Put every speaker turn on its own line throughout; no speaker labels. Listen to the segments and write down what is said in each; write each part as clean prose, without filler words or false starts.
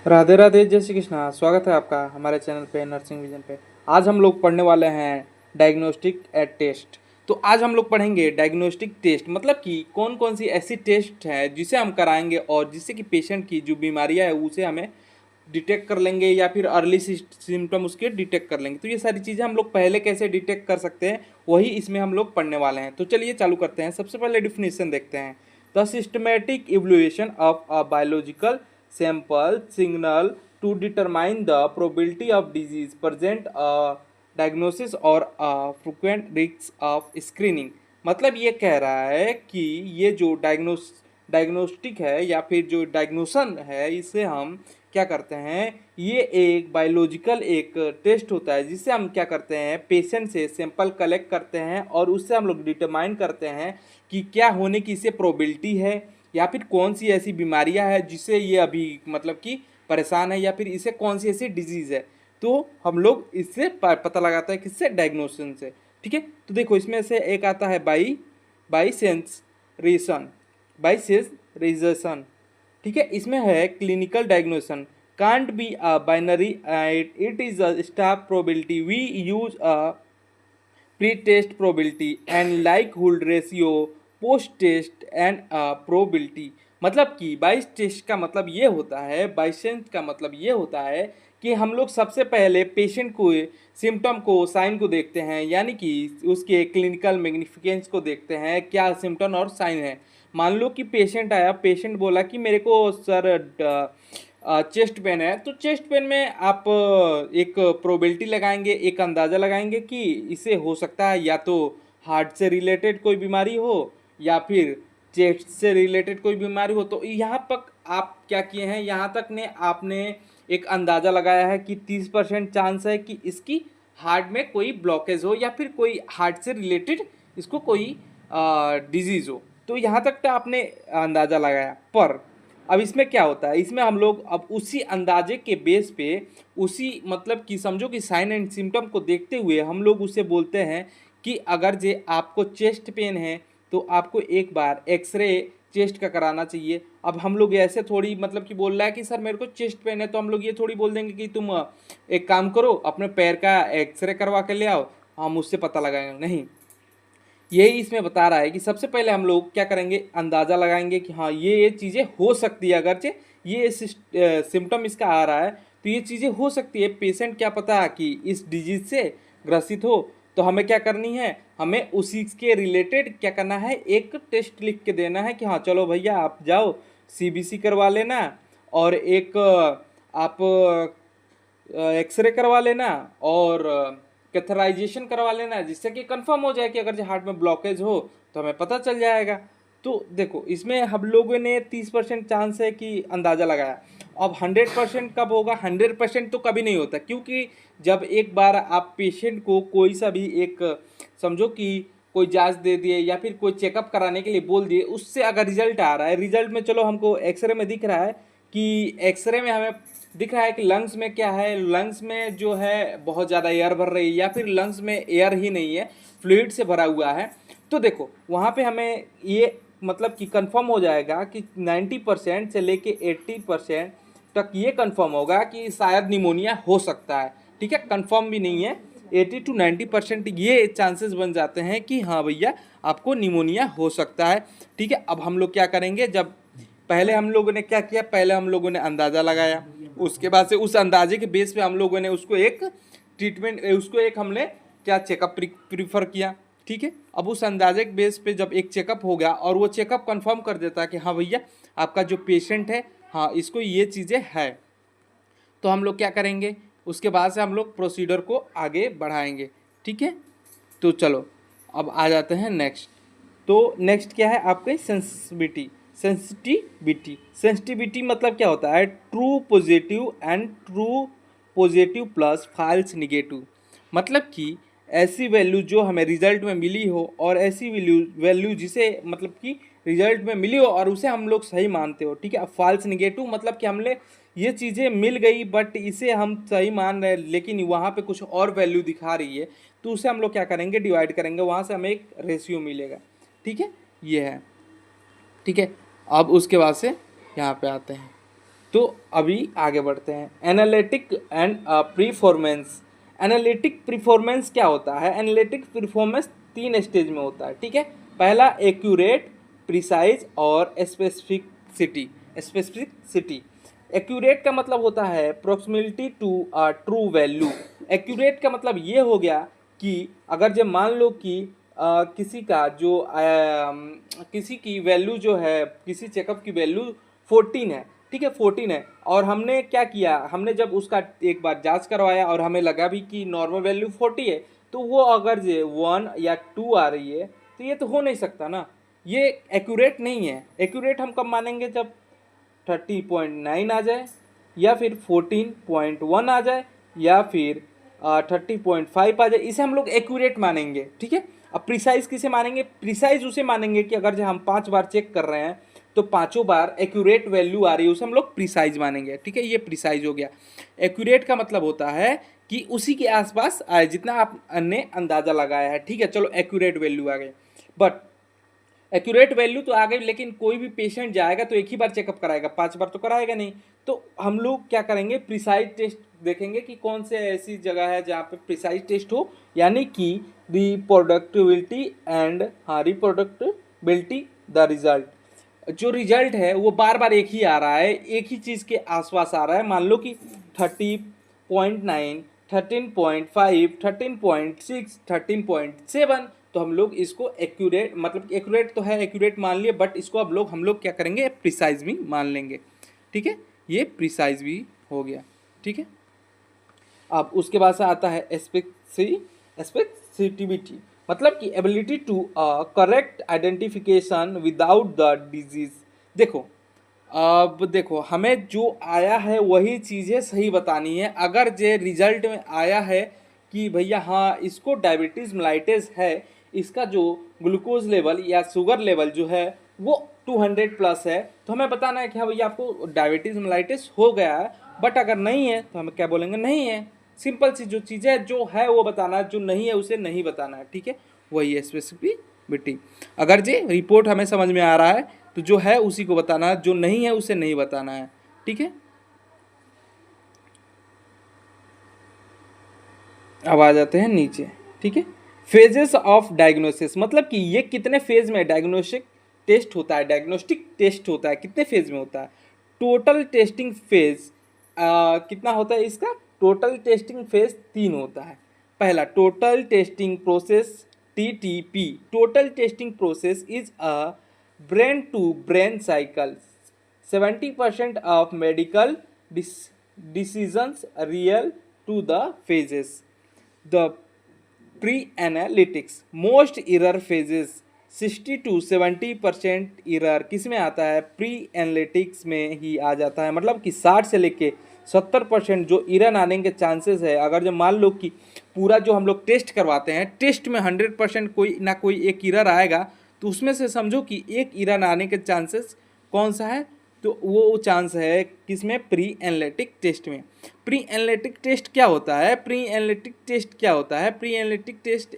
राधे राधे, जय श्री कृष्णा। स्वागत है आपका हमारे चैनल पे नर्सिंग विजन पे। आज हम लोग पढ़ने वाले हैं डायग्नोस्टिक एट टेस्ट। तो आज हम लोग पढ़ेंगे डायग्नोस्टिक टेस्ट, मतलब कि कौन कौन सी ऐसी टेस्ट है जिसे हम कराएंगे और जिससे कि पेशेंट की जो बीमारियां है उसे हमें डिटेक्ट कर लेंगे या फिर अर्ली सिम्टम उसके डिटेक्ट कर लेंगे। तो ये सारी चीज़ें हम लोग पहले कैसे डिटेक्ट कर सकते हैं वही इसमें हम लोग पढ़ने वाले हैं। तो चलिए चालू करते हैं। सबसे पहले डिफिनेशन देखते हैं। The systematic evolution of a biological sample signal to determine the probability of disease present a diagnosis or a frequent risks of screening। मतलब ये कह रहा है कि ये जो डायग्नोस्टिक है या फिर जो डायग्नोसन है इसे हम क्या करते हैं, ये एक बायोलॉजिकल एक टेस्ट होता है जिससे हम क्या करते हैं, पेशेंट से सैंपल कलेक्ट करते हैं और उससे हम लोग डिटरमाइन करते हैं कि क्या होने की इसे प्रोबेबिलिटी है या फिर कौन सी ऐसी बीमारियां हैं जिससे ये अभी मतलब कि परेशान है या फिर इसे कौन सी ऐसी डिजीज़ है। तो हम लोग इससे पता लगाता है किससे, डायग्नोसिस से। ठीक है, तो देखो इसमें से एक आता है बाई सेंसरेशन, ठीक है। इसमें है clinical diagnosis can't be a binary, it is a staff probability we use a pre test probability and likelihood ratio post test and probability. मतलब कि बाइस टेस्ट का मतलब ये होता है, बाइसेंस का मतलब ये होता है कि हम लोग सबसे पहले पेशेंट को सिम्टम को साइन को देखते हैं, यानी कि उसके क्लिनिकल मैग्निफिकेंस को देखते हैं क्या सिम्टम और साइन है। मान लो कि पेशेंट आया, पेशेंट बोला कि मेरे को सर चेस्ट पेन है, तो चेस्ट पेन में आप एक प्रोबेबिलिटी लगाएंगे, एक अंदाज़ा लगाएंगे कि इसे हो सकता है या तो हार्ट से रिलेटेड कोई बीमारी हो या फिर चेस्ट से रिलेटेड कोई बीमारी हो। तो यहाँ तक आप क्या किए हैं, यहाँ तक ने आपने एक अंदाज़ा लगाया है कि 30% चांस है कि इसकी हार्ट में कोई ब्लॉकेज हो या फिर कोई हार्ट से रिलेटेड इसको कोई डिजीज़ हो। तो यहाँ तक तो आपने अंदाज़ा लगाया, पर अब इसमें क्या होता है, इसमें हम लोग अब उसी अंदाजे के बेस पे उसी मतलब कि समझो कि साइन एंड सिम्टम को देखते हुए हम लोग उसे बोलते हैं कि अगर जे आपको चेस्ट पेन है तो आपको एक बार एक्सरे चेस्ट का कराना चाहिए। अब हम लोग ऐसे थोड़ी मतलब कि बोल रहा है कि सर मेरे को चेस्ट पेन है, तो हम लोग ये थोड़ी बोल देंगे कि तुम एक काम करो अपने पैर का एक्सरे करवा के ले आओ, हम उससे पता लगाएंगे। नहीं, यही इसमें बता रहा है कि सबसे पहले हम लोग क्या करेंगे, अंदाज़ा लगाएंगे कि हाँ ये चीज़ें हो सकती है, अगरचे ये सिम्टम इसका आ रहा है तो ये चीज़ें हो सकती है। पेशेंट क्या पता कि इस डिजीज से ग्रसित हो, तो हमें क्या करनी है, हमें उसी के रिलेटेड क्या करना है, एक टेस्ट लिख के देना है कि हाँ चलो भैया आप जाओ सीबीसी करवा लेना और एक आप एक्सरे करवा लेना और कैथराइजेशन करवा लेना, जिससे कि कंफर्म हो जाए कि अगर जो हार्ट में ब्लॉकेज हो तो हमें पता चल जाएगा। तो देखो इसमें हम लोगों ने 30% चांस है कि अंदाज़ा लगाया। अब 100% कब होगा, 100% तो कभी नहीं होता, क्योंकि जब एक बार आप पेशेंट को कोई सा भी एक समझो कि कोई जांच दे दिए या फिर कोई चेकअप कराने के लिए बोल दिए, उससे अगर रिजल्ट आ रहा है, रिजल्ट में चलो हमको एक्सरे में दिख रहा है कि एक्सरे में हमें दिख रहा है कि लंग्स में क्या है, लंग्स में जो है बहुत ज़्यादा एयर भर रही है या फिर लंग्स में एयर ही नहीं है, फ्लूइड से भरा हुआ है। तो देखो वहाँ पे हमें ये मतलब कि कंफर्म हो जाएगा कि 90% से लेके 80% तक ये कंफर्म होगा कि शायद निमोनिया हो सकता है। ठीक है, कंफर्म भी नहीं है, 80 to 90% ये चांसेस बन जाते हैं कि हाँ भैया आपको निमोनिया हो सकता है। ठीक है, अब हम लोग क्या करेंगे, जब पहले हम लोगों ने क्या किया, पहले हम लोगों ने अंदाज़ा लगाया, उसके बाद से उस अंदाजे के बेस पे हम लोगों ने उसको एक ट्रीटमेंट, उसको एक हमने क्या चेकअप प्रीफर किया। ठीक है, अब उस अंदाजे के बेस पे जब एक चेकअप हो गया और वो चेकअप कंफर्म कर देता है कि हाँ भैया आपका जो पेशेंट है हाँ इसको ये चीज़ें है, तो हम लोग क्या करेंगे, उसके बाद से हम लोग प्रोसीडर को आगे बढ़ाएंगे। ठीक है, तो चलो अब आ जाते हैं नेक्स्ट। तो नेक्स्ट क्या है आपके, सेंसिटिविटी। सेंसिटिविटी मतलब क्या होता है, true positive and true positive plus false negative. मतलब कि ऐसी वैल्यू जो हमें रिजल्ट में मिली हो और ऐसी वैल्यू जिसे मतलब कि रिजल्ट में मिली हो और उसे हम लोग सही मानते हो। ठीक है, अब फॉल्स निगेटिव मतलब कि हमने ये चीज़ें मिल गई बट इसे हम सही मान रहे हैं लेकिन वहाँ पे कुछ और वैल्यू दिखा रही है, तो उसे हम लोग क्या करेंगे, डिवाइड करेंगे, वहाँ से हमें एक रेशियो मिलेगा। ठीक है, ये है। ठीक है, अब उसके बाद से यहाँ पे आते हैं। तो अभी आगे बढ़ते हैं। Analytic and performance. Analytic performance क्या होता है? एनालिटिक परफॉर्मेंस 3 स्टेज में होता है, ठीक है। पहला एक्यूरेट, प्रिसाइज और स्पेसिफिसिटी। स्पेसिफिसिटी, एक्यूरेट का मतलब होता है proximity to a true value. Accurate का मतलब ये हो गया कि अगर जब मान लो कि किसी का जो किसी की वैल्यू जो है, किसी चेकअप की वैल्यू 14 है, ठीक है, 14 है, और हमने क्या किया, हमने जब उसका एक बार जांच करवाया और हमें लगा भी कि नॉर्मल वैल्यू 40 है, तो वो अगर जे 1 या 2 आ रही है तो ये तो हो नहीं सकता ना, ये एक्यूरेट नहीं है। एक्यूरेट हम कब मानेंगे? जब 30.9 आ जाए, या फिर 14.1 आ जाए, या फिर 30.5 आ जाए, इसे हम लोग एक्यूरेट मानेंगे, ठीक है। अब प्रिसाइज किसे मानेंगे? प्रिसाइज उसे मानेंगे कि अगर जो हम 5 बार चेक कर रहे हैं तो 5 बार एक्यूरेट वैल्यू आ रही है, उसे हम लोग प्रिसाइज मानेंगे, ठीक है। ये प्रिसाइज हो गया। एक्यूरेट का मतलब होता है कि उसी के आसपास आए जितना आपने अंदाजा लगाया है, ठीक है। चलो एक्यूरेट वैल्यू आ गई, बट एक्यूरेट वैल्यू तो आ गई, लेकिन कोई भी पेशेंट जाएगा तो एक ही बार चेकअप कराएगा, 5 बार तो कराएगा नहीं। तो हम लोग क्या करेंगे? प्रिसाइज टेस्ट देखेंगे कि कौन से ऐसी जगह है जहाँ पे प्रिसाइज टेस्ट हो, यानी कि रिप्रोडक्टिबिलिटी एंड, हाँ, रिप्रोडक्टिबिलिटी द रिजल्ट। जो रिजल्ट है वो बार बार एक ही आ रहा है, एक ही चीज़ के आसपास आ रहा है। मान लो कि 30.9, 13.5, 13.6, 13.7, तो हम लोग इसको एक्यूरेट, मतलब एक्यूरेट तो है, एक्यूरेट मान लिए, बट इसको अब हम लोग क्या करेंगे? प्रिसाइज भी मान लेंगे, ठीक है। ये प्रिसाइज भी हो गया, ठीक है। अब उसके बाद से आता है स्पेसिफिसिटी, मतलब कि ability to correct identification without the disease. देखो, अब देखो, हमें जो आया है वही चीज़ें सही बतानी है। अगर जे रिजल्ट में आया है कि भैया हाँ इसको डायबिटीज़ मेलाइटिस है, इसका जो ग्लूकोज लेवल या शुगर लेवल जो है वो 200 प्लस है, तो हमें बताना है कि हाँ भैया आपको डायबिटीज़ मेलाइटिस हो गया है। बट अगर नहीं है तो हमें क्या बोलेंगे? नहीं है। सिंपल सी जो चीज़ है, जो है वो बताना है, जो नहीं है उसे नहीं बताना है, ठीक है। वही है स्पेसिफिसिटी। अगर जे रिपोर्ट हमें समझ में आ रहा है तो जो है उसी को बताना है, जो नहीं है उसे नहीं बताना है, ठीक है। अब आ जाते हैं नीचे, ठीक है। फेजेस ऑफ डायग्नोसिस, मतलब कि ये कितने फेज में डायग्नोस्टिक टेस्ट होता है, डायग्नोस्टिक टेस्ट होता है, कितने फेज में होता है? टोटल टेस्टिंग फेज कितना होता है इसका? टोटल टेस्टिंग फेज 3 होता है। पहला, total testing process, TTP। Total testing process is a brain to brain cycle, 70% of medical decisions real to the phases. The pre-analytics, most error phases, 60 to 70% error किस में आता है? प्री एनालिटिक्स में ही आ जाता है। मतलब कि 60 से लेके 70% जो एरर आने के चांसेस है, अगर जो मान लो कि पूरा जो हम लोग टेस्ट करवाते हैं, टेस्ट में 100% कोई ना कोई एक एरर आएगा, तो उसमें से समझो कि एक एरर आने के चांसेस कौन सा है? तो वो चांस है किसमें? प्री एनालिटिक टेस्ट में। प्री एनालिटिक टेस्ट क्या होता है? प्री एनालिटिक टेस्ट क्या होता है? प्री एनालिटिक टेस्ट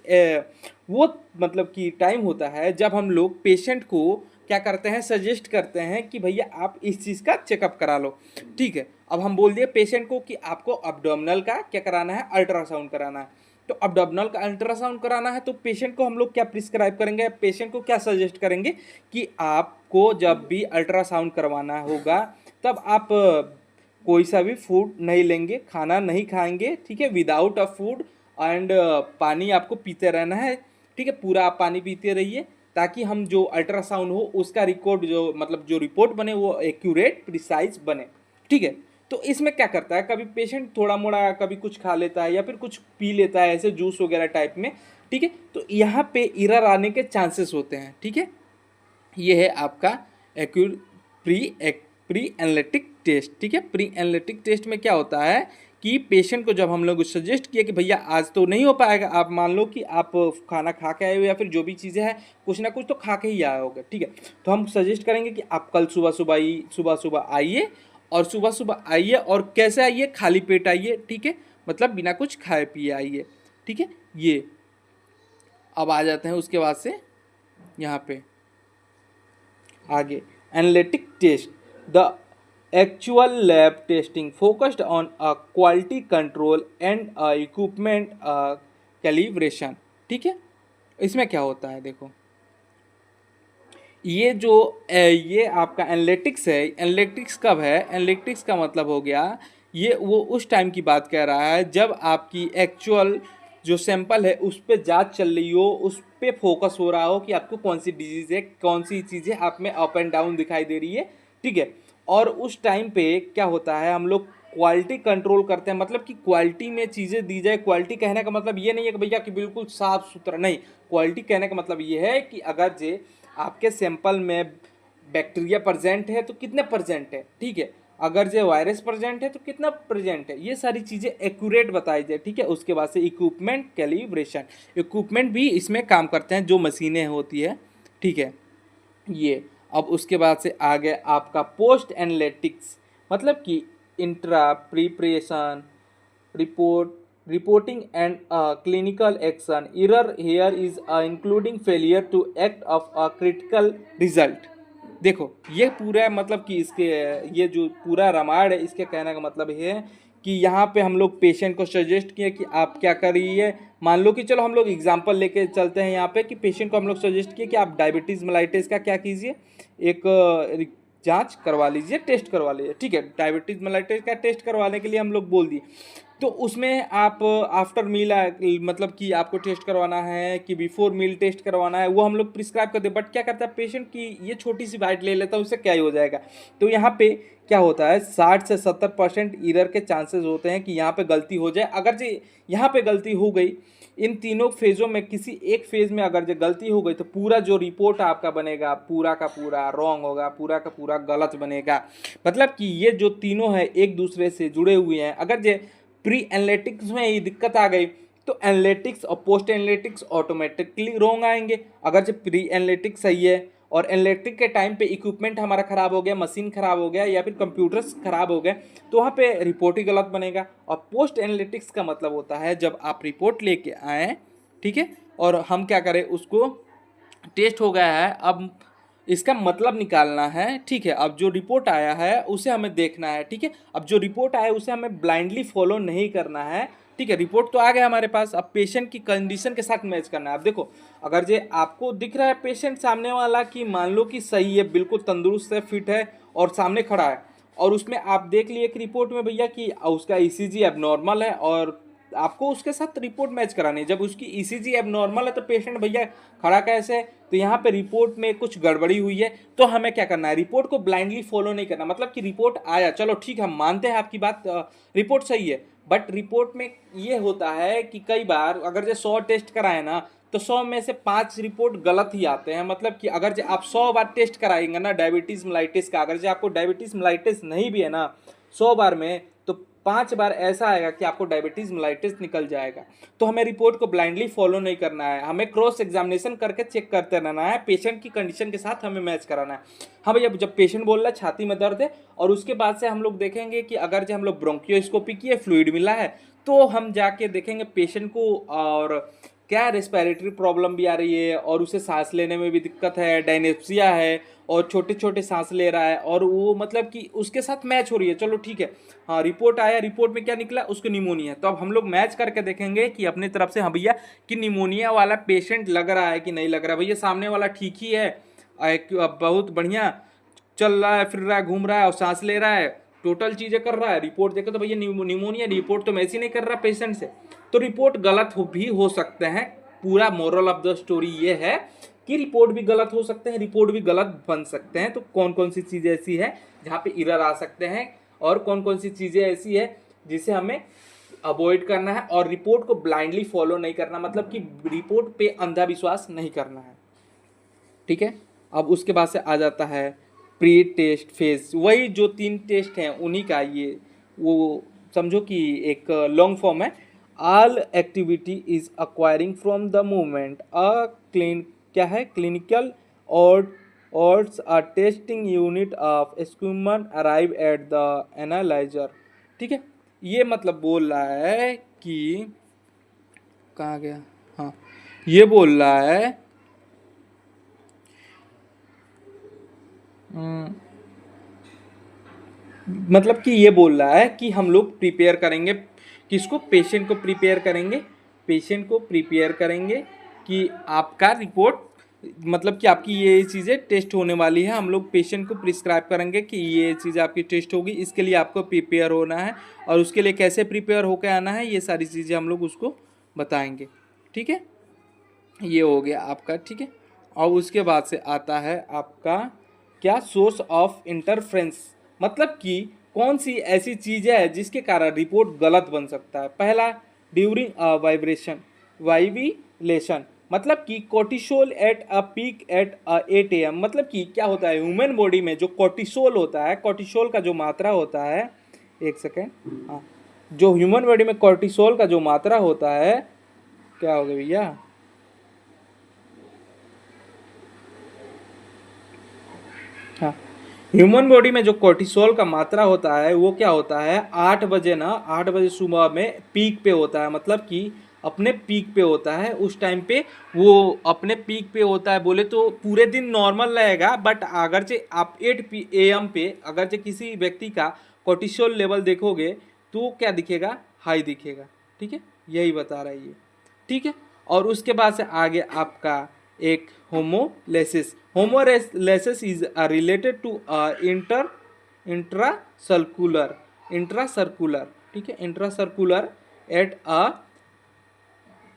वो मतलब कि टाइम होता है जब हम लोग पेशेंट को क्या करते हैं? सजेस्ट करते हैं कि भैया आप इस चीज़ का चेकअप करा लो, ठीक है। अब हम बोल दिए पेशेंट को कि आपको अब्डोमिनल का क्या कराना है? अल्ट्रासाउंड कराना है। तो अब्डोमिनल का अल्ट्रासाउंड कराना है तो पेशेंट को हम लोग क्या प्रिस्क्राइब करेंगे? पेशेंट को क्या सजेस्ट करेंगे कि आपको जब भी अल्ट्रासाउंड करवाना होगा तब आप कोई सा भी फूड नहीं लेंगे, खाना नहीं खाएंगे, ठीक है, विदाउट अ फूड, एंड पानी आपको पीते रहना है, ठीक है। पूरा आप पानी पीते रहिए ताकि हम जो अल्ट्रासाउंड हो उसका रिकॉर्ड जो मतलब जो रिपोर्ट बने वो एक्यूरेट प्रिसाइज बने, ठीक है। तो इसमें क्या करता है? कभी पेशेंट थोड़ा मोड़ा कभी कुछ खा लेता है या फिर कुछ पी लेता है ऐसे जूस वगैरह टाइप में, ठीक है। तो यहाँ पे एरर आने के चांसेस होते हैं, ठीक है। ये है आपका एक्यू प्री एनालिटिक टेस्ट, ठीक है। प्री एनालिटिक टेस्ट में क्या होता है कि पेशेंट को जब हम लोग सजेस्ट किया कि भैया आज तो नहीं हो पाएगा, आप मान लो कि आप खाना खा के आए हो या फिर जो भी चीज़ें हैं कुछ ना कुछ तो खा के ही आए होगे, ठीक है। तो हम सजेस्ट करेंगे कि आप कल सुबह सुबह आइए, और सुबह सुबह आइए, और कैसे आइए? खाली पेट आइए, ठीक है, मतलब बिना कुछ खाए पिए आइए, ठीक है। ये अब आ जाते हैं उसके बाद से यहाँ पे आगे। Analytic test, the actual lab testing focused on a quality control and equipment calibration। ठीक है, इसमें क्या होता है देखो, ये जो ये आपका एनालिटिक्स है, एनालिटिक्स कब है, एनालिटिक्स का मतलब हो गया ये वो उस टाइम की बात कह रहा है जब आपकी एक्चुअल जो सैंपल है उस पर जांच चल रही हो, उस पे फोकस हो रहा हो कि आपको कौन सी डिजीज़ है, कौन सी चीज़ें आप में अप एंड डाउन दिखाई दे रही है। ठीक है, और उस टाइम पे क्या होता है, हम लोग क्वालिटी कंट्रोल करते हैं, मतलब कि क्वालिटी में चीज़ें दी जाए। क्वालिटी कहने का मतलब ये नहीं है कि भैया कि बिल्कुल साफ सुथरा, नहीं, क्वालिटी कहने का मतलब ये है कि अगर जे आपके सैंपल में बैक्टीरिया प्रेजेंट है तो कितने प्रेजेंट है, ठीक है, अगर जो वायरस प्रेजेंट है तो कितना प्रेजेंट है, ये सारी चीज़ें एक्यूरेट बताई जाए। ठीक है, उसके बाद से इक्विपमेंट कैलिब्रेशन, इक्विपमेंट भी इसमें काम करते हैं, जो मशीनें होती है। ठीक है, ये अब उसके बाद से आ गया आपका पोस्ट एनालिटिक्स, मतलब कि intra preparation report reporting and clinical action. Error here is including failure to act of a critical result. देखो ये पूरा मतलब कि इसके ये जो पूरा रामायण है इसके कहने का मतलब ये है कि यहाँ पे हम लोग पेशेंट को सजेस्ट किए कि आप क्या करिए। मान लो कि चलो हम लोग एग्जांपल लेके चलते हैं यहाँ पे कि पेशेंट को हम लोग सजेस्ट किए कि आप डायबिटीज़ मेलाइटिस का क्या कीजिए, एक जांच करवा लीजिए, टेस्ट करवा लीजिए। ठीक है, डायबिटीज़ मेलाइटिस का टेस्ट करवाने के लिए हम लोग बोल दिए, तो उसमें आप आफ्टर मील मतलब कि आपको टेस्ट करवाना है कि बिफोर मील टेस्ट करवाना है, वो हम लोग प्रिस्क्राइब कर दे। बट क्या करता है पेशेंट की ये छोटी सी बाइट ले लेता है, उससे क्या ही हो जाएगा। तो यहाँ पे क्या होता है 60 से 70% ईरर के चांसेस होते हैं कि यहाँ पे गलती हो जाए। अगर जो यहाँ पे गलती हो गई, इन तीनों फेज़ों में किसी एक फेज़ में अगर जो गलती हो गई तो पूरा जो रिपोर्ट आपका बनेगा पूरा का पूरा रॉन्ग होगा, पूरा का पूरा गलत बनेगा। मतलब कि ये जो तीनों है एक दूसरे से जुड़े हुए हैं। अगर जो प्री एनालिटिक्स में ये दिक्कत आ गई तो एनालिटिक्स और पोस्ट एनालिटिक्स ऑटोमेटिकली रॉन्ग आएंगे। अगर जो प्री एनालिटिक्स सही है और एनालिटिक के टाइम पे इक्विपमेंट हमारा ख़राब हो गया, मशीन ख़राब हो गया या फिर कंप्यूटर्स ख़राब हो गए, तो वहाँ पे रिपोर्ट ही गलत बनेगा। और पोस्ट एनालिटिक्स का मतलब होता है जब आप रिपोर्ट लेके आएँ, ठीक है, और हम क्या करें, उसको टेस्ट हो गया है, अब इसका मतलब निकालना है। ठीक है, अब जो रिपोर्ट आया है उसे हमें देखना है। ठीक है, अब जो रिपोर्ट आया है उसे हमें ब्लाइंडली फॉलो नहीं करना है। ठीक है, रिपोर्ट तो आ गया हमारे पास, अब पेशेंट की कंडीशन के साथ मैच करना है। अब देखो अगर जे आपको दिख रहा है पेशेंट सामने वाला कि मान लो कि सही है, बिल्कुल तंदुरुस्त है, फिट है और सामने खड़ा है, और उसमें आप देख लिए कि रिपोर्ट में भैया कि उसका ईसीजी एबनॉर्मल है और आपको उसके साथ रिपोर्ट मैच करानी है। जब उसकी ईसीजी एबनॉर्मल है तो पेशेंट भैया खड़ा कैसे है, तो यहाँ पे रिपोर्ट में कुछ गड़बड़ी हुई है। तो हमें क्या करना है, रिपोर्ट को ब्लाइंडली फॉलो नहीं करना। मतलब कि रिपोर्ट आया, चलो ठीक है हम मानते हैं आपकी बात, रिपोर्ट सही है, बट रिपोर्ट में ये होता है कि कई बार अगर जो 100 टेस्ट कराए ना तो 100 में से 5 रिपोर्ट गलत ही आते हैं। मतलब कि अगर जो आप 100 बार टेस्ट कराएंगे ना डायबिटीज़ मेलाइटिस का, अगर जो आपको डायबिटीज़ मेलाइटिस नहीं भी है ना 100 बार में, तो 5 बार ऐसा आएगा कि आपको डायबिटीज़ मेलाइटिस निकल जाएगा। तो हमें रिपोर्ट को ब्लाइंडली फॉलो नहीं करना है, हमें क्रॉस एग्जामिनेशन करके चेक करते रहना है, पेशेंट की कंडीशन के साथ हमें मैच कराना है। हाँ भैया, जब पेशेंट बोल रहा है छाती में दर्द है और उसके बाद से हम लोग देखेंगे कि अगर जो हम लोग ब्रोंकियोस्कोपी किए फ्लूइड मिला है, तो हम जाके देखेंगे पेशेंट को और क्या रेस्पिरेटरी प्रॉब्लम भी आ रही है और उसे सांस लेने में भी दिक्कत है, डायनेप्सिया है और छोटे छोटे सांस ले रहा है, और वो मतलब कि उसके साथ मैच हो रही है। चलो ठीक है, हाँ रिपोर्ट आया, रिपोर्ट में क्या निकला, उसको निमोनिया। तो अब हम लोग मैच करके देखेंगे कि अपनी तरफ से हाँ भैया कि निमोनिया वाला पेशेंट लग रहा है कि नहीं लग रहा है। भैया सामने वाला ठीक ही है, बहुत बढ़िया चल रहा है, फिर रहा है, घूम रहा है और सांस ले रहा है, टोटल चीज़ें कर रहा है। रिपोर्ट देखो तो भैया निमोनिया, रिपोर्ट तो मैच ही नहीं कर रहा पेशेंट से, तो रिपोर्ट गलत भी हो सकते हैं। पूरा मोरल ऑफ द स्टोरी ये है कि रिपोर्ट भी गलत हो सकते हैं, रिपोर्ट भी गलत बन सकते हैं। तो कौन कौन सी चीज़ें ऐसी है जहाँ पे एरर आ सकते हैं और कौन कौन सी चीज़ें ऐसी है जिसे हमें अवॉइड करना है, और रिपोर्ट को ब्लाइंडली फॉलो नहीं करना, मतलब कि रिपोर्ट पे अंधा विश्वास नहीं करना है। ठीक है, अब उसके बाद से आ जाता है प्री टेस्ट फेज, वही जो 3 टेस्ट हैं उन्हीं का ये वो समझो कि एक लॉन्ग फॉर्म है। All activity is acquiring from the movement a clean, क्या है, क्लिनिकल और odds a testing unit of equipment arrive at the analyzer। ठीक है, ये मतलब बोल रहा है कि कहाँ गया, हाँ ये बोल रहा है मतलब कि ये बोल रहा है कि हम लोग प्रिपेयर करेंगे किसको, पेशेंट को प्रिपेयर करेंगे, पेशेंट को प्रिपेयर करेंगे कि आपका रिपोर्ट, मतलब कि आपकी ये चीज़ें टेस्ट होने वाली है, हम लोग पेशेंट को प्रिस्क्राइब करेंगे कि ये चीज़ आपकी टेस्ट होगी, इसके लिए आपको प्रिपेयर होना है और उसके लिए कैसे प्रिपेयर होकर आना है, ये सारी चीज़ें हम लोग उसको बताएंगे। ठीक है, ये हो गया आपका। ठीक है, और उसके बाद से आता है आपका क्या, सोर्स ऑफ इंटरफ्रेंस, मतलब कि कौन सी ऐसी चीज़ है जिसके कारण रिपोर्ट गलत बन सकता है। पहला, ड्यूरिंग अ वाइब्रेशन, वाइविलेशन, मतलब कि cortisol at a peak at 8 AM, मतलब कि क्या होता है ह्यूमन बॉडी में जो कोर्टिसोल होता है, कोर्टिसोल का जो मात्रा होता है, एक सेकेंड, हाँ, जो ह्यूमन बॉडी में कोर्टिसोल का जो मात्रा होता है, क्या हो गया भैया, हाँ, ह्यूमन बॉडी में जो कोर्टिसोल का मात्रा होता है वो क्या होता है, 8 बजे ना, 8 बजे सुबह में पीक पे होता है, मतलब कि अपने पीक पे होता है उस टाइम पे, वो अपने पीक पे होता है। बोले तो पूरे दिन नॉर्मल रहेगा, बट अगर जे आप 8 AM पे अगर जे किसी व्यक्ति का कोर्टिसोल लेवल देखोगे तो क्या दिखेगा, हाई दिखेगा। ठीक है, यही बता रहा है ये। ठीक है, और उसके बाद से आगे आपका एक होमोलेसिस, होमोलेसिस इज रिलेटेड टू इंटर इंट्रासर्कुलर, इंट्रासर्कुलर, ठीक है, इंट्रासर्कुलर एट अ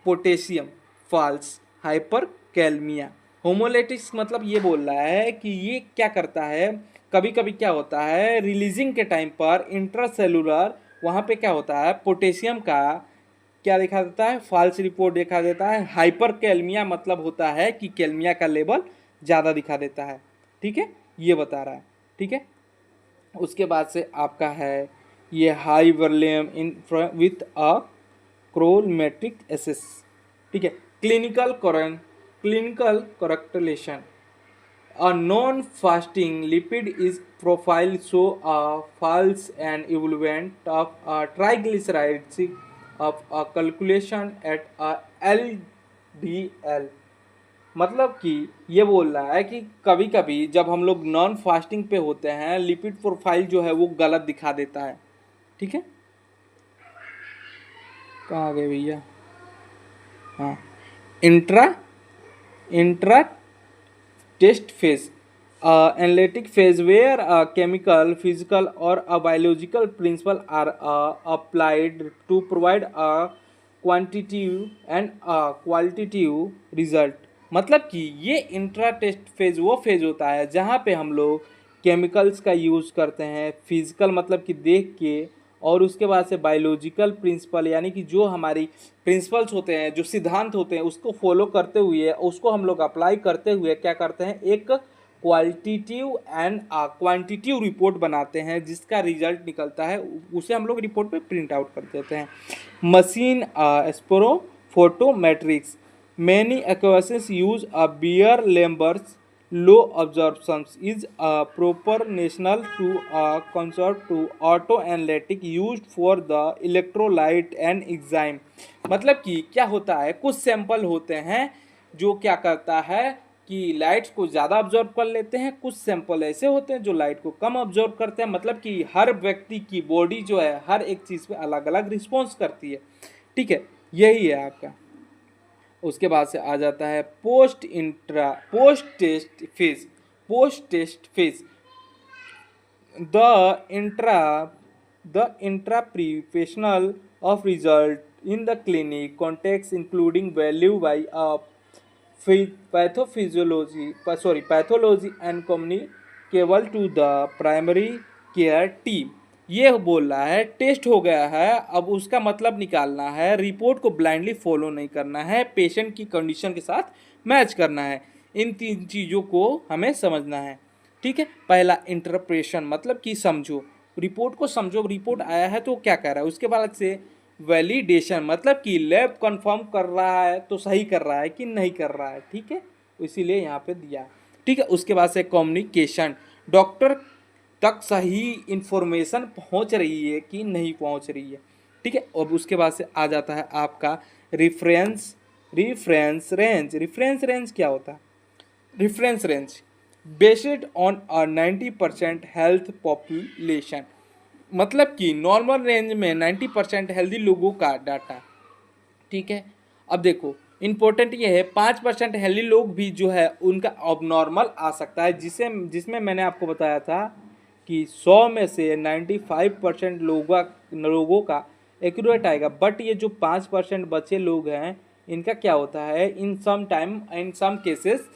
पोटेशियम फॉल्स हाइपरकैलमिया। होमोलेटिक्स मतलब ये बोल रहा है कि ये क्या करता है, कभी कभी क्या होता है रिलीजिंग के टाइम पर इंट्रासेलुलर, वहाँ पे क्या होता है पोटेशियम का क्या दिखा देता है, फॉल्स रिपोर्ट दिखा देता है। हाइपर कैलमिया मतलब होता है कि कैलमिया का लेवल ज़्यादा दिखा देता है। ठीक है, ये बता रहा है। ठीक है, उसके बाद से आपका है ये high volume in with a colorimetric assays. ठीक है, clinical correlation, a non-fasting lipid is profile show a false and equivalent of a triglycerides of a calculation at a LDL, मतलब कि ये बोल रहा है कि कभी कभी जब हम लोग नॉन फास्टिंग पे होते हैं लिपिड प्रोफाइल जो है वो गलत दिखा देता है। ठीक है, कहाँ आ गए भैया, हाँ, intra intra test phase, analytic phase where a chemical, physical or a biological principle are applied to provide a quantitative and a qualitative result, मतलब कि ये इंट्रा टेस्ट फेज वो फेज होता है जहाँ पे हम लोग केमिकल्स का यूज़ करते हैं, फिजिकल मतलब कि देख के, और उसके बाद से बायोलॉजिकल प्रिंसिपल यानी कि जो हमारी प्रिंसिपल्स होते हैं, जो सिद्धांत होते हैं उसको फॉलो करते हुए, उसको हम लोग अप्लाई करते हुए क्या करते हैं, एक क्वालिटेटिव एंड क्वांटिटिव रिपोर्ट बनाते हैं जिसका रिजल्ट निकलता है, उसे हम लोग रिपोर्ट पे प्रिंट आउट कर देते हैं। Machine spectrophotometrics, many equations use a Beer Lambert's low absorptions is a proportional to a concept to autoanalytic used for the electrolyte and enzyme, मतलब कि क्या होता है कुछ सैंपल होते हैं जो क्या करता है कि लाइट्स को ज़्यादा ऑब्जॉर्व कर लेते हैं, कुछ सैंपल ऐसे होते हैं जो लाइट को कम ऑब्जॉर्व करते हैं, मतलब कि हर व्यक्ति की बॉडी जो है हर एक चीज़ पे अलग अलग रिस्पॉन्स करती है। ठीक है, यही है आपका। उसके बाद से आ जाता है post test phase, the interpretation of result in the clinic context including value by pathology and communicable to the primary care team. ये बोल रहा है टेस्ट हो गया है, अब उसका मतलब निकालना है, रिपोर्ट को ब्लाइंडली फॉलो नहीं करना है, पेशेंट की कंडीशन के साथ मैच करना है, इन 3 चीज़ों को हमें समझना है। ठीक है, पहला इंटरप्रेशन मतलब कि समझो, रिपोर्ट को समझो, रिपोर्ट आया है तो क्या कह रहा है। उसके बाद से वैलिडेशन मतलब कि लैब कंफर्म कर रहा है तो सही कर रहा है कि नहीं कर रहा है। ठीक है, इसीलिए यहाँ पे दिया। ठीक है, उसके बाद से कम्युनिकेशन, डॉक्टर तक सही इंफॉर्मेशन पहुँच रही है कि नहीं पहुँच रही है। ठीक है, अब उसके बाद से आ जाता है आपका रेफरेंस रेंज क्या होता है, reference range based on a 90% health population, मतलब कि नॉर्मल रेंज में 90% हेल्दी लोगों का डाटा। ठीक है, अब देखो इम्पोर्टेंट ये है 5% हेल्दी लोग भी जो है उनका अबनॉर्मल आ सकता है, जिसमें मैंने आपको बताया था कि 100 में से 95% लोगों का एक्यूरेट आएगा। बट ये जो 5% बचे लोग हैं इनका क्या होता है, इन सम केसेस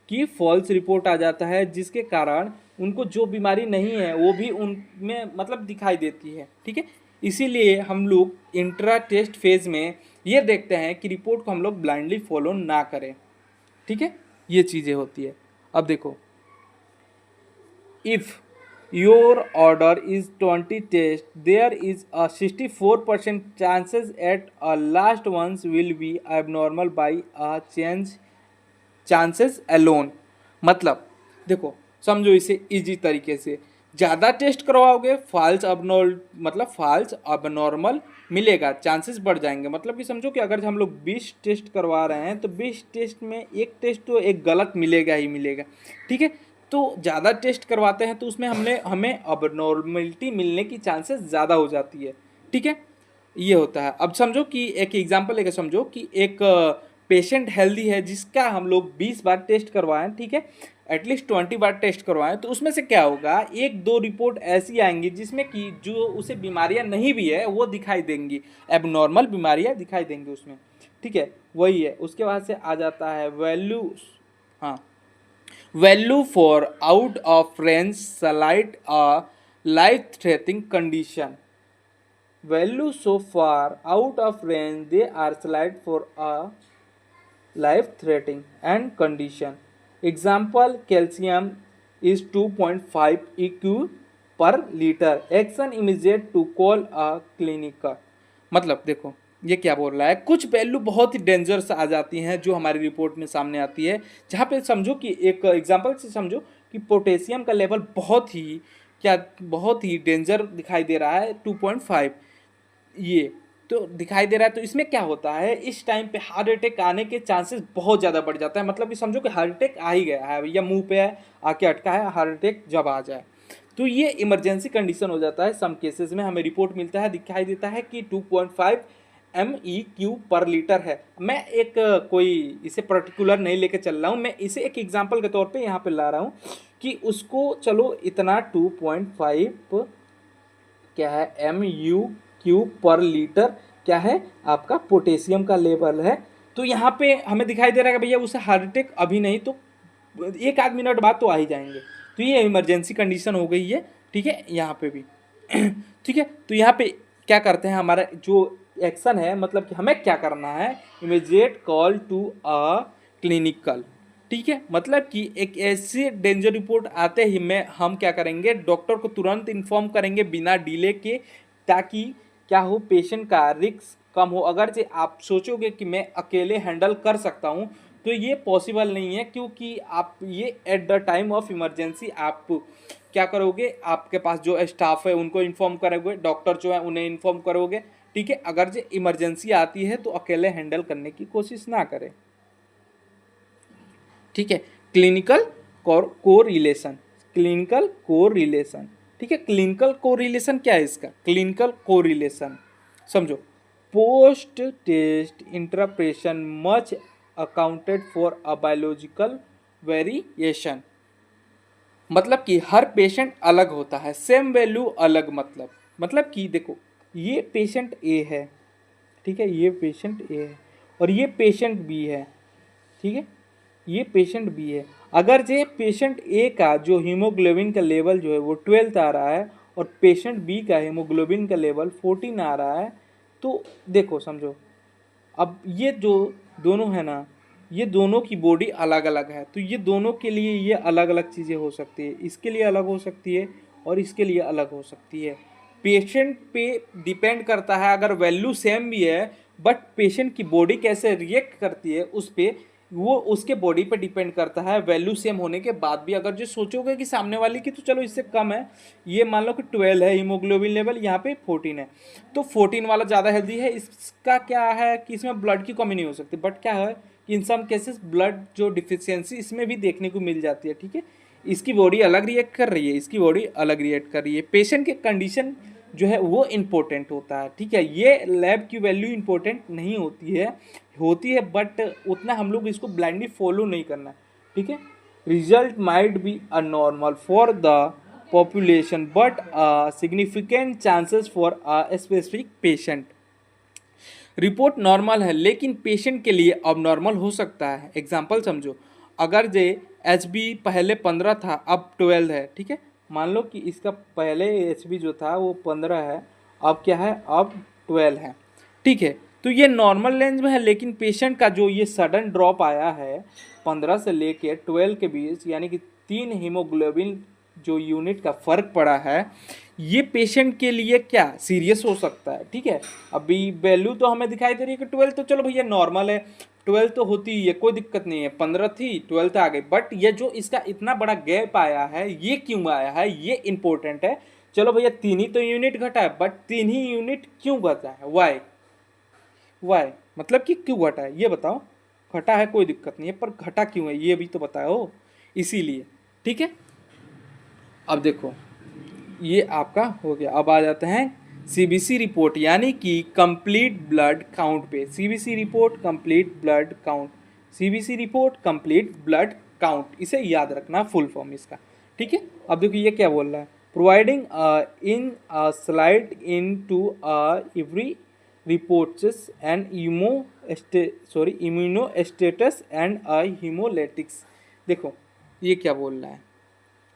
की फॉल्स रिपोर्ट आ जाता है, जिसके कारण उनको जो बीमारी नहीं है वो भी उनमें मतलब दिखाई देती है। ठीक है, इसीलिए हम लोग इंट्रा टेस्ट फेज में ये देखते हैं कि रिपोर्ट को हम लोग ब्लाइंडली फॉलो ना करें। ठीक है, ये चीज़ें होती है। अब देखो, if your order is 20 test, there is a 64% chances at a last ones will be abnormal by a change chances alone. मतलब देखो, समझो इसे इजी तरीके से, ज़्यादा टेस्ट करवाओगे फॉल्स अबनॉर्मल मिलेगा, चांसेस बढ़ जाएंगे। मतलब कि समझो कि अगर हम लोग 20 टेस्ट करवा रहे हैं तो 20 टेस्ट में एक टेस्ट तो एक गलत मिलेगा ही मिलेगा। ठीक है, तो ज़्यादा टेस्ट करवाते हैं तो उसमें हमें अबनॉर्मलिटी मिलने की चांसेस ज़्यादा हो जाती है। ठीक है, ये होता है। अब समझो कि एक एग्जांपल लेकर समझो कि एक पेशेंट हेल्दी है जिसका हम लोग 20 बार टेस्ट करवाएं। ठीक है, एटलीस्ट 20 बार टेस्ट करवाएं, तो उसमें से क्या होगा, एक दो रिपोर्ट ऐसी आएंगी जिसमें कि जो उसे बीमारियां नहीं भी है वो दिखाई देंगी, एबनॉर्मल बीमारियां दिखाई देंगी उसमें। ठीक है, वही है। उसके बाद से आ जाता है वैल्यू। हाँ, value for out of range slight a life threatening condition. Value so far out of range they are selected for a life threatening and condition. Example, calcium is 2.5 EQ per liter. Action immediate to call a clinic. मतलब देखो ये क्या बोल रहा है, कुछ value बहुत ही dangerous आ जाती हैं जो हमारी रिपोर्ट में सामने आती है, जहाँ पे समझो कि एक एग्जांपल से समझो कि पोटेशियम का लेवल बहुत ही डेंजर दिखाई दे रहा है 2.5, ये तो दिखाई दे रहा है। तो इसमें क्या होता है, इस टाइम पे हार्ट अटैक आने के चांसेस बहुत ज़्यादा बढ़ जाता है। मतलब कि समझो कि हार्ट अटैक आ ही गया है या मुंह पे है आके अटका है, हार्ट अटैक जब आ जाए तो ये इमरजेंसी कंडीशन हो जाता है। सम केसेस में हमें रिपोर्ट मिलता है, दिखाई देता है कि 2.5 MEQ पर लीटर है। मैं एक कोई इसे पर्टिकुलर नहीं लेके चल रहा हूँ, मैं इसे एक एग्जाम्पल के तौर पे यहाँ पे ला रहा हूँ कि उसको चलो इतना 2.5 क्या है MUQ पर लीटर क्या है आपका पोटेशियम का लेवल है। तो यहाँ पे हमें दिखाई दे रहा है कि भैया उसे हार्ट अटैक अभी नहीं तो एक आध मिनट बाद तो आ ही जाएंगे। तो ये इमरजेंसी कंडीशन हो गई है। ठीक है, यहाँ पे भी ठीक है, तो यहाँ पे क्या करते हैं, हमारा जो एक्शन है मतलब कि हमें क्या करना है, immediate call to a clinical. ठीक है, मतलब कि एक ऐसी डेंजर रिपोर्ट आते ही में हम क्या करेंगे, डॉक्टर को तुरंत इन्फॉर्म करेंगे बिना डिले के, ताकि क्या हो, पेशेंट का रिस्क कम हो। अगर जे आप सोचोगे कि मैं अकेले हैंडल कर सकता हूँ तो ये पॉसिबल नहीं है, क्योंकि आप ये at the time of emergency आप क्या करोगे, आपके पास जो स्टाफ है उनको इन्फॉर्म करोगे, डॉक्टर जो है उन्हें इन्फॉर्म करोगे। ठीक है, अगर जो इमरजेंसी आती है तो अकेले हैंडल करने की कोशिश ना करें। ठीक है, क्लिनिकल कोरिलेशन, क्लिनिकल कोरिलेशन। ठीक है, क्लिनिकल कोरिलेशन क्या है इसका, क्लिनिकल कोरिलेशन समझो, post test interpretation much accounted for a biological variation. मतलब कि हर पेशेंट अलग होता है, सेम वैल्यू अलग। मतलब कि देखो ये पेशेंट ए है, ठीक है, ये पेशेंट ए है और ये पेशेंट बी है। ठीक है, ये पेशेंट बी है। अगर जे पेशेंट ए का जो हीमोग्लोबिन का लेवल जो है वो 12 आ रहा है और पेशेंट बी का हीमोग्लोबिन का लेवल 14 आ रहा है, तो देखो समझो, अब ये जो दोनों है ना, ये दोनों की बॉडी अलग अलग है, तो ये दोनों के लिए ये अलग अलग चीज़ें हो सकती है, इसके लिए अलग हो सकती है और इसके लिए अलग हो सकती है। पेशेंट पे डिपेंड करता है, अगर वैल्यू सेम भी है बट पेशेंट की बॉडी कैसे रिएक्ट करती है उस पर, वो उसके बॉडी पे डिपेंड करता है। वैल्यू सेम होने के बाद भी अगर जो सोचोगे कि सामने वाले की तो चलो इससे कम है, ये मान लो कि 12 है हीमोग्लोबिन लेवल, यहाँ पे 14 है, तो 14 वाला ज़्यादा हेल्दी है। इसका क्या है कि इसमें ब्लड की कमी नहीं हो सकती, बट क्या है कि इन सम केसेस ब्लड जो डिफिशियंसी इसमें भी देखने को मिल जाती है। ठीक है, इसकी बॉडी अलग रिएक्ट कर रही है, इसकी बॉडी अलग रिएक्ट कर रही है। पेशेंट के कंडीशन जो है वो इम्पोर्टेंट होता है, ठीक है। ये लैब की वैल्यू इम्पोर्टेंट नहीं होती है बट उतना हम लोग इसको ब्लाइंडली फॉलो नहीं करना है, ठीक है। Result might be a normal for the population but significant chances for a specific patient. Report normal है लेकिन पेशेंट के लिए अब नॉर्मल हो सकता है। एग्जाम्पल समझो, अगर जे एच बी पहले 15 था अब 12 है, ठीक है। मान लो कि इसका पहले एच बी जो था वो 15 है, अब क्या है, अब 12 है, ठीक है। तो ये नॉर्मल रेंज में है लेकिन पेशेंट का जो ये सडन ड्रॉप आया है 15 से लेके 12 के बीच, यानी कि 3 हीमोग्लोबिन जो यूनिट का फर्क पड़ा है, ये पेशेंट के लिए क्या सीरियस हो सकता है, ठीक है। अभी वैल्यू तो हमें दिखाई दे रही है कि 12, तो चलो भैया नॉर्मल है, 12 तो होती ही है, कोई दिक्कत नहीं है, 15 थी 12 आ गई, बट ये जो इसका इतना बड़ा गैप आया है ये क्यों आया है, ये इंपॉर्टेंट है। चलो भैया 3 ही तो यूनिट घटा है, बट 3 ही यूनिट क्यों घटा है, वाई मतलब कि क्यों घटा है ये बताओ। घटा है कोई दिक्कत नहीं है, पर घटा क्यों है ये भी तो बताओ, इसीलिए, ठीक है। अब देखो ये आपका हो गया। अब आ जाते हैं सीबीसी रिपोर्ट यानी कि कंप्लीट ब्लड काउंट पे। CBC report complete blood count, CBC report complete blood count, इसे याद रखना फुल फॉर्म इसका, ठीक है। अब देखो ये क्या बोल रहा है, providing in slide in to every reports and immuno status and haemolytics. देखो ये क्या बोल रहा है,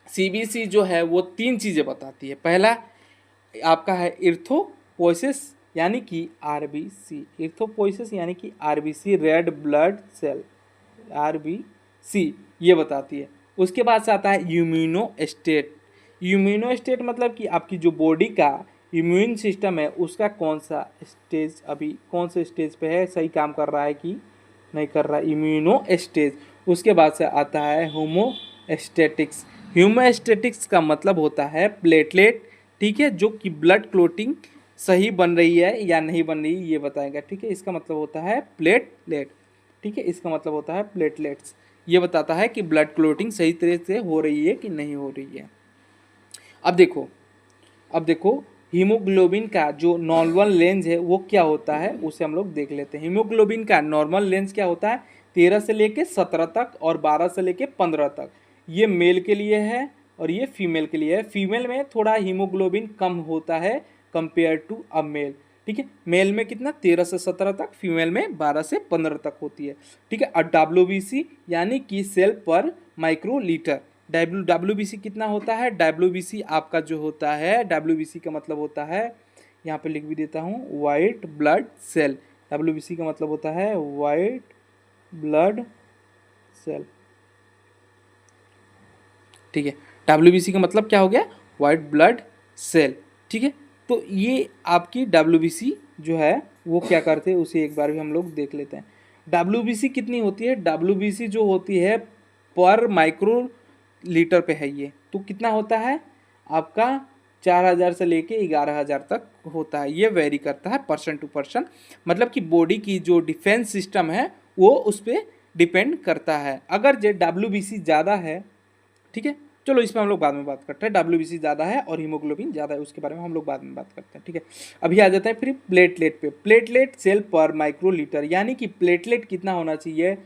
सीबीसी जो है वो 3 चीज़ें बताती है। पहला आपका है इर्थोपोइसिस यानी कि आरबीसी, इर्थोपोइसिस यानी कि RBC, red blood cell, RBC ये बताती है। उसके बाद से आता है इम्यूनो स्टेट। इम्यूनो स्टेट मतलब कि आपकी जो बॉडी का इम्यून सिस्टम है उसका कौन सा स्टेज, अभी कौन से स्टेज पे है, सही काम कर रहा है कि नहीं कर रहा है, इम्यूनो स्टेज। उसके बाद से आता है होमोस्टेटिक्स। ह्यूमोस्टेटिक्स का मतलब होता है प्लेटलेट, ठीक है, जो कि ब्लड क्लोटिंग सही बन रही है या नहीं बन रही ये बताएगा, ठीक है। इसका मतलब होता है प्लेटलेट, ठीक है, इसका मतलब होता है प्लेटलेट्स, ये बताता है कि ब्लड क्लोटिंग सही तरह से हो रही है कि नहीं हो रही है। अब देखो हीमोग्लोबिन का जो नॉर्मल रेंज है वो क्या होता है उसे हम लोग देख लेते हैं। हीमोग्लोबिन का नॉर्मल रेंज क्या होता है, 13 से लेके 17 तक और 12 से लेके 15 तक। ये मेल के लिए है और ये फीमेल के लिए है। फीमेल में थोड़ा हीमोग्लोबिन कम होता है कंपेयर टू अ मेल, ठीक है। मेल में कितना 13 से 17 तक, फीमेल में 12 से 15 तक होती है, ठीक है। और डब्ल्यूबीसी यानी कि सेल पर माइक्रोलीटर, डब्ल्यूबीसी कितना होता है, डब्ल्यूबीसी आपका जो होता है, डब्ल्यूबीसी का मतलब होता है, यहाँ पे लिख भी देता हूँ, वाइट ब्लड सेल। डब्ल्यूबीसी का मतलब होता है वाइट ब्लड सेल, ठीक है। डब्ल्यूबीसी का मतलब क्या हो गया, वाइट ब्लड सेल, ठीक है। तो ये आपकी डब्ल्यूबीसी जो है वो क्या करते हैं उसे एक बार भी हम लोग देख लेते हैं। डब्ल्यूबीसी कितनी होती है, डब्ल्यूबीसी जो होती है पर माइक्रो लीटर पे है ये, तो कितना होता है आपका 4000 से लेके 11000 तक होता है। ये वेरी करता है पर्सन टू पर्सन, मतलब कि बॉडी की जो डिफेंस सिस्टम है वो उस पर डिपेंड करता है। अगर जो डब्ल्यूबीसी ज़्यादा है, ठीक है, चलो इस पर हम लोग बाद में बात करते हैं। डब्ल्यूबीसी ज़्यादा है और हीमोग्लोबिन ज़्यादा है उसके बारे में हम लोग बाद में बात करते हैं, ठीक है। अभी आ जाता है फिर प्लेटलेट पे। प्लेटलेट सेल पर माइक्रोलीटर यानी कि प्लेटलेट कितना होना चाहिए,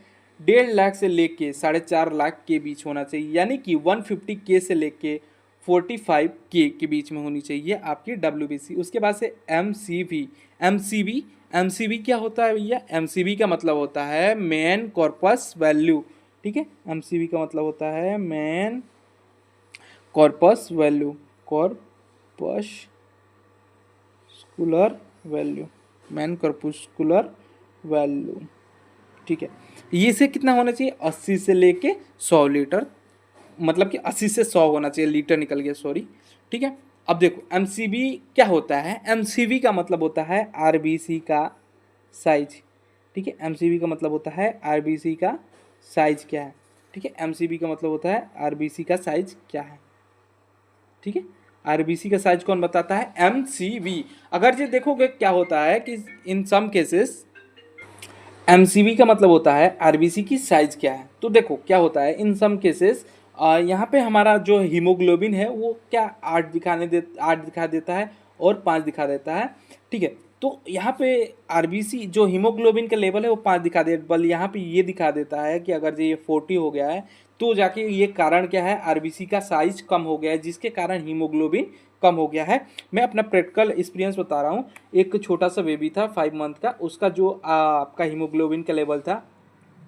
1.5 लाख से लेके 4.5 लाख के बीच होना चाहिए, यानी कि 150 के से लेके 45 के बीच में होनी चाहिए आपकी डब्ल्यूबीसी। उसके बाद से एमसीवी, एमसीवी क्या होता है भैया, एमसीवी का मतलब होता है मेन कॉर्पस वैल्यू, ठीक है। एमसीवी का मतलब होता है main corpus value, corpuscular value, main corpuscular value, ठीक है। ये से कितना होना चाहिए, 80 से लेके 100 लीटर, मतलब कि 80 से 100 होना चाहिए, लीटर निकल गया सॉरी, ठीक है। अब देखो एमसीबी क्या होता है, एमसीबी का मतलब होता है आरबीसी का साइज, ठीक है। एमसीबी का मतलब होता है आरबीसी का साइज क्या है, ठीक है। एमसीबी का मतलब होता है आरबीसी का साइज क्या है, ठीक है। आरबीसी का साइज कौन बताता है, एमसीबी। अगर ये देखोगे क्या होता है कि इन सम केसेस एमसीबी का मतलब होता है आरबीसी की साइज क्या है। तो देखो क्या होता है इन सम केसेस, यहाँ पे हमारा जो हीमोग्लोबिन है वो क्या 8 दिखा देता है, और 5 दिखा देता है, ठीक है। तो यहाँ पे आरबीसी जो हीमोग्लोबिन का लेवल है वो 5 दिखा दे, बल यहाँ पे ये दिखा देता है कि अगर ये 40 हो गया है तो जाके ये कारण क्या है, आरबीसी का साइज कम हो गया है, जिसके कारण हीमोग्लोबिन कम हो गया है। मैं अपना प्रैक्टिकल एक्सपीरियंस बता रहा हूँ। एक छोटा सा बेबी था 5 मंथ का, उसका जो आपका हीमोग्लोबिन का लेवल था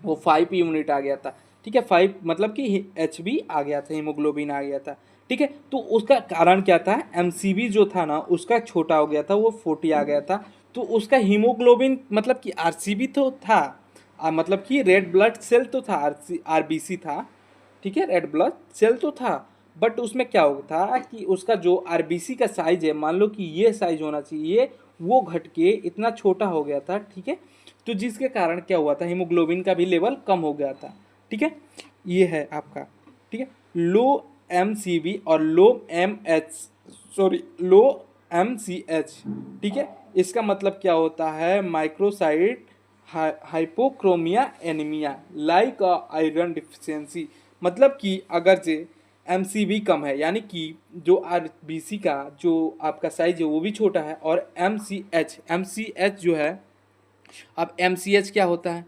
वो 5 यूनिट आ गया था, ठीक है। 5 मतलब कि एचबी आ गया था, हीमोग्लोबिन आ गया था, ठीक है। तो उसका कारण क्या था, एमसीबी जो था ना उसका छोटा हो गया था, वो 40 आ गया था। तो उसका हीमोग्लोबिन मतलब कि आरसीबी तो था, मतलब कि रेड ब्लड सेल तो था, आरबीसी था, ठीक है, रेड ब्लड सेल तो था। बट उसमें क्या होता था कि उसका जो आरबीसी का साइज है, मान लो कि ये साइज होना चाहिए, वो घट के इतना छोटा हो गया था, ठीक है। तो जिसके कारण क्या हुआ था, हीमोग्लोबिन का भी लेवल कम हो गया था, ठीक है। ये है आपका, ठीक है, लो एमसीबी और लो एमएच, सॉरी लो एमसीएच, ठीक है। इसका मतलब क्या होता है, microsite hypochromia anaemia like iron deficiency. मतलब कि अगर जे एमसीबी कम है, यानी कि जो आरबीसी का जो आपका साइज है वो भी छोटा है, और एमसीएच जो है, अब एमसीएच क्या होता है,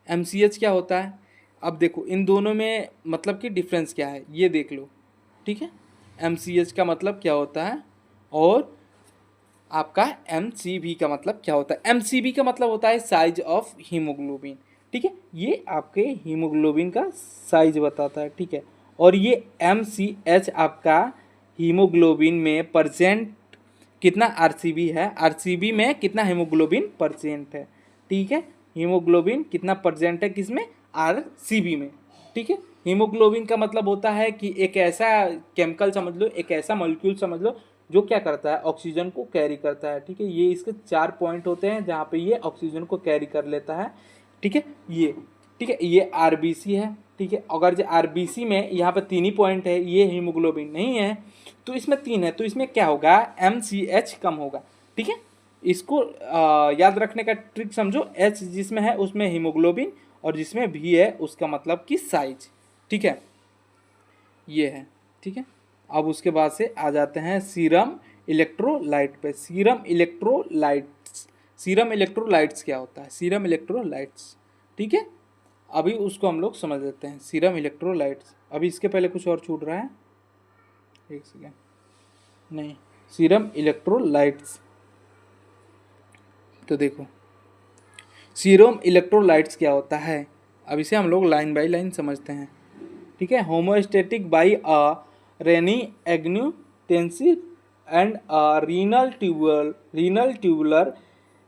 एमसीएच क्या होता है, अब देखो इन दोनों में मतलब कि डिफरेंस क्या है ये देख लो, ठीक है। एमसीएच का मतलब क्या होता है और आपका एमसीबी का मतलब क्या होता है। एमसीबी का मतलब होता है साइज ऑफ हीमोग्लोबिन, ठीक है, ये आपके हीमोग्लोबिन का साइज बताता है, ठीक है। और ये एमसीएच आपका हीमोग्लोबिन में परसेंट कितना आरसीबी है, आरसीबी में कितना हीमोग्लोबिन परसेंट है, ठीक है। हीमोग्लोबिन कितना परसेंट है किसमें, आरसीबी में, ठीक है। हीमोग्लोबिन का मतलब होता है कि एक ऐसा केमिकल समझ लो, एक ऐसा मॉलिक्यूल समझ लो जो क्या करता है, ऑक्सीजन को कैरी करता है, ठीक है। ये इसके 4 पॉइंट होते हैं जहाँ पे ये ऑक्सीजन को कैरी कर लेता है, ठीक है। ये, ठीक है, ये आरबीसी है, ठीक है। अगर जो आरबीसी में यहाँ पे 3 ही पॉइंट है, ये हीमोग्लोबिन नहीं है, तो इसमें 3 है, तो इसमें क्या होगा, एमसीएच कम होगा, ठीक है। इसको याद रखने का ट्रिक समझो, एच जिसमें है उसमें हीमोग्लोबिन, और जिसमें भी है उसका मतलब कि साइज, ठीक है, ये है, ठीक है। अब उसके बाद से आ जाते हैं सीरम इलेक्ट्रोलाइट पे। सीरम इलेक्ट्रोलाइट्स क्या होता है, सीरम इलेक्ट्रोलाइट्स, ठीक है। अभी उसको हम लोग समझ लेते हैं, सीरम इलेक्ट्रोलाइट्स। अभी इसके पहले कुछ और छूट रहा है, एक सेकेंड, नहीं, सीरम इलेक्ट्रोलाइट्स, तो देखो सीरम इलेक्ट्रोलाइट्स क्या होता है, अब इसे हम लोग लाइन बाय लाइन समझते हैं, ठीक है। Homeostatic by a renin angiotensive and a renal tubular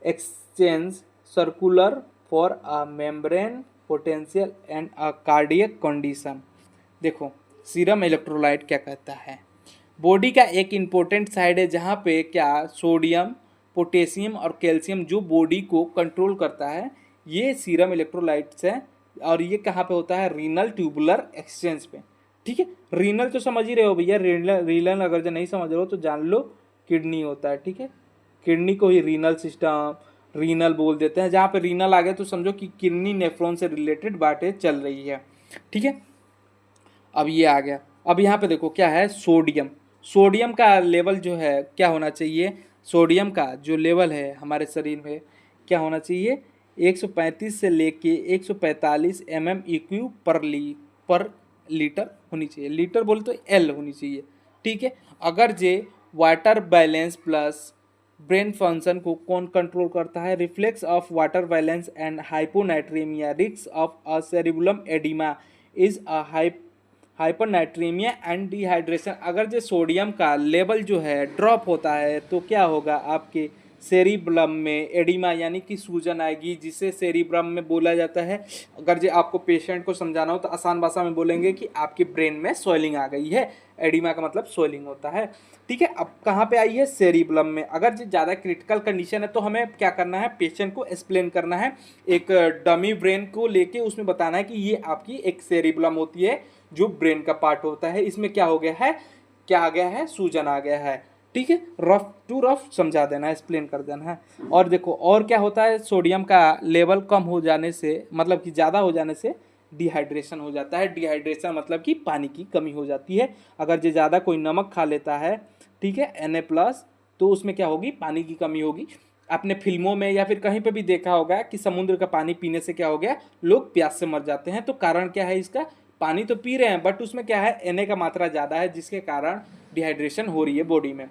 exchange circular for a membrane potential and a cardiac condition. देखो सीरम इलेक्ट्रोलाइट क्या कहता है, बॉडी का एक इम्पोर्टेंट साइड है जहाँ पे क्या सोडियम पोटेशियम और कैल्शियम जो बॉडी को कंट्रोल करता है, ये सीरम इलेक्ट्रोलाइट्स है। और ये कहाँ पे होता है, रीनल ट्यूबुलर एक्सचेंज पे, ठीक है। रीनल तो समझ ही रहे हो भैया, रीनल अगर जो नहीं समझ रहे हो तो जान लो किडनी होता है, ठीक है। किडनी को ही रीनल सिस्टम, रीनल बोल देते हैं। जहाँ पे रीनल आ गया तो समझो कि किडनी नेफ्रॉन से रिलेटेड बातें चल रही है, ठीक है। अब ये आ गया, अब यहाँ पे देखो क्या है, सोडियम। सोडियम का लेवल जो है क्या होना चाहिए, सोडियम का जो लेवल है हमारे शरीर में क्या होना चाहिए, 135 से लेके 145 mmEq पर लीटर होनी चाहिए, लीटर बोले तो एल होनी चाहिए, ठीक है। अगर जे water balance plus brain function को कौन कंट्रोल करता है, reflex of water balance and hyponatraemia, risk of a cerebral oedema is a hypernatraemia and dehydration. अगर जो सोडियम का लेवल जो है ड्रॉप होता है तो क्या होगा, आपके सेरिब्रम में एडिमा यानी कि सूजन आएगी, जिसे सेरिब्रम में बोला जाता है। अगर जो आपको पेशेंट को समझाना हो तो आसान भाषा में बोलेंगे कि आपके ब्रेन में स्वेलिंग आ गई है, एडिमा का मतलब स्वेलिंग होता है, ठीक है। अब कहाँ पे आई है, सेरिब्रम में। अगर जो ज़्यादा क्रिटिकल कंडीशन है तो हमें क्या करना है, पेशेंट को एक्सप्लेन करना है, एक डमी ब्रेन को लेके उसमें बताना है कि ये आपकी एक सेरिब्रम होती है जो ब्रेन का पार्ट होता है, इसमें क्या हो गया है, क्या आ गया है, सूजन आ गया है, ठीक है। रफ टू रफ समझा देना है, एक्सप्लेन कर देना है। और देखो और क्या होता है, सोडियम का लेवल कम हो जाने से मतलब कि ज़्यादा हो जाने से डिहाइड्रेशन हो जाता है। डिहाइड्रेशन मतलब कि पानी की कमी हो जाती है। अगर जो ज़्यादा कोई नमक खा लेता है, ठीक है, Na+, तो उसमें क्या होगी, पानी की कमी होगी। आपने फिल्मों में या फिर कहीं पे भी देखा होगा कि समुद्र का पानी पीने से क्या हो गया, लोग प्यास से मर जाते हैं। तो कारण क्या है इसका, पानी तो पी रहे हैं बट उसमें क्या है, Na का मात्रा ज़्यादा है, जिसके कारण डिहाइड्रेशन हो रही है बॉडी में।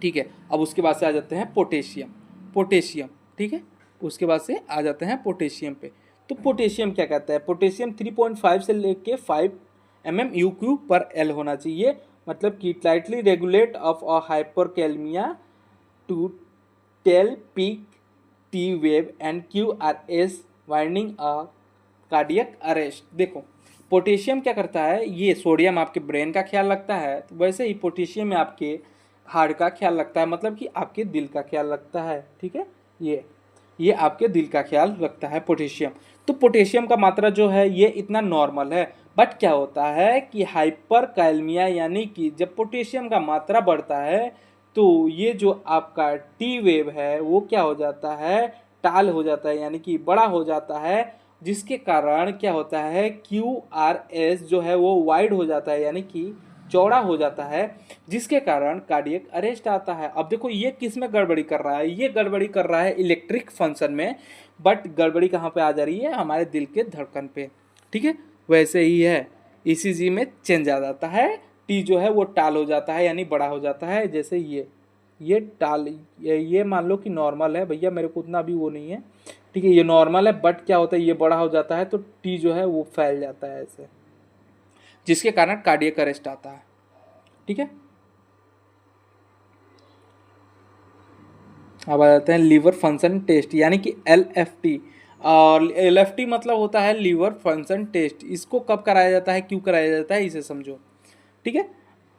ठीक है, अब उसके बाद से आ जाते हैं पोटेशियम। पोटेशियम, ठीक है, उसके बाद से आ जाते हैं पोटेशियम पे। तो पोटेशियम क्या कहता है, पोटेशियम 3.5 से लेके 5 mmUq पर L होना चाहिए, मतलब कि slightly regulate of a hyperkalaemia to tell peak T wave and QRS widening a cardiac arrest. देखो पोटेशियम क्या करता है, ये सोडियम आपके ब्रेन का ख्याल रखता है, तो वैसे ही पोटेशियम में आपके हार्ट का ख्याल रखता है, मतलब कि आपके दिल का ख्याल रखता है। ठीक है, ये आपके दिल का ख्याल रखता है पोटेशियम। तो पोटेशियम का मात्रा जो है ये इतना नॉर्मल है, बट क्या होता है कि हाइपर कैलमिया, यानी कि जब पोटेशियम का मात्रा बढ़ता है तो ये जो आपका टी वेव है वो क्या हो जाता है, टाल हो जाता है, यानी कि बड़ा हो जाता है, जिसके कारण क्या होता है, QRS जो है वो वाइड हो जाता है, यानी कि चौड़ा हो जाता है, जिसके कारण कार्डियक अरेस्ट आता है। अब देखो ये किस में गड़बड़ी कर रहा है, ये गड़बड़ी कर रहा है इलेक्ट्रिक फंक्शन में, बट गड़बड़ी कहाँ पे आ जा रही है, हमारे दिल के धड़कन पे। ठीक है, वैसे ही है, ECG में चेंज आ जाता है, टी जो है वो टाल हो जाता है, यानी बड़ा हो जाता है। जैसे ये टाल, ये मान लो कि नॉर्मल है भैया, मेरे को उतना भी वो नहीं है, ठीक है, ये नॉर्मल है, बट क्या होता है, ये बड़ा हो जाता है तो टी जो है वो फैल जाता है ऐसे, जिसके कारण कार्डियक अरेस्ट आता है। ठीक है, अब आ जाते हैं लीवर फंक्शन टेस्ट, यानी कि LFT। और LFT मतलब होता है लीवर फंक्शन टेस्ट। इसको कब कराया जाता है, क्यों कराया जाता है, इसे समझो। ठीक है,